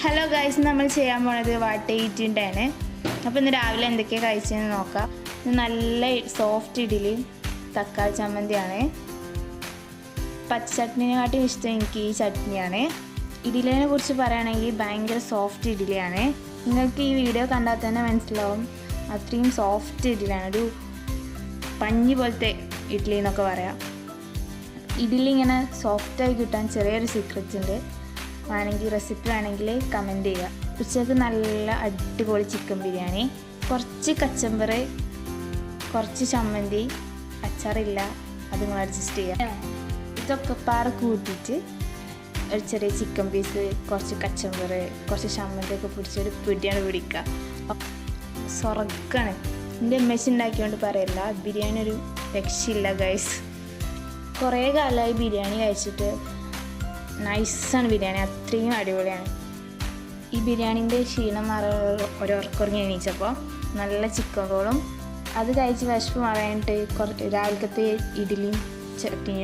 Hello guys, നമ്മൾ ചെയ്യാൻ പോണത് വാട്ട ഈറ്റിൻ്റെയാണ്. അപ്പോൾ ഇന്ന് രാവിലെ എന്തൊക്കെയാണ് കഴിച്ചതെന്ന് നോക്കാം. നല്ല സോഫ്റ്റ് ഇഡ്ഡലി തക്കാളി ചമ്മന്തിയാണ്. പച്ച ചട്നിനെക്കാട്ടും ഇഷ്ടം എനിക്ക് ഈ ചട്നിയാണ്. ഇഡ്ഡലിനെ കുറിച്ച് പറയുകയാണെങ്കിൽ ഭയങ്കര സോഫ്റ്റ് ഇഡ്ഡലിയാണ്. നിങ്ങൾക്ക് ഈ വീഡിയോ കണ്ടാൽ തന്നെ മനസ്സിലാവും അത്രയും സോഫ്റ്റ് ഇഡ്ഡലിയാണ്. ഒരു പഞ്ഞി പോലത്തെ ഇഡ്ഡലി എന്നൊക്കെ പറയാം. ഇഡ്ഡലി ഇങ്ങനെ സോഫ്റ്റായി കിട്ടാൻ ചെറിയൊരു സീക്രറ്റ് ഉണ്ട്. വേണമെങ്കിൽ റെസിപ്പി വേണമെങ്കിൽ കമൻറ്റ് ചെയ്യുക. ഉച്ചയ്ക്ക് നല്ല അടിപൊളി ചിക്കൻ ബിരിയാണി, കുറച്ച് കച്ചമ്പറ്, കുറച്ച് ചമ്മന്തി, അച്ചാറില്ല, അത് നിങ്ങൾ അഡ്ജസ്റ്റ് ചെയ്യുക. ഇതൊക്കെ പാറ കൂട്ടിയിട്ട് ഒരു ചെറിയ ചിക്കൻ പീസ്, കുറച്ച് കച്ചമ്പറ്, കുറച്ച് ചമ്മന്തിയൊക്കെ പിടിച്ചൊരു പിടിയാണ് പിടിക്കുക. സ്വർഗ്ഗമാണ്. എൻ്റെ അമ്മച്ചി ഉണ്ടാക്കിയോണ്ട് പറയില്ല, ബിരിയാണി ഒരു രക്ഷയില്ല ഗൈസ്. കുറേ കാലമായി ബിരിയാണി കഴിച്ചിട്ട്. നൈസാണ് ബിരിയാണി, അത്രയും അടിപൊളിയാണ്. ഈ ബിരിയാണീൻ്റെ ക്ഷീണം മാറാൻ ഒരുറക്കുറങ്ങി എണീച്ചപ്പോൾ നല്ല ചിക്കൻ റോളും അത് കഴിച്ച് വിശപ്പ് മാറാനായിട്ട് രാവിലത്തെ ഇഡ്ഡലിയും ചട്നിയും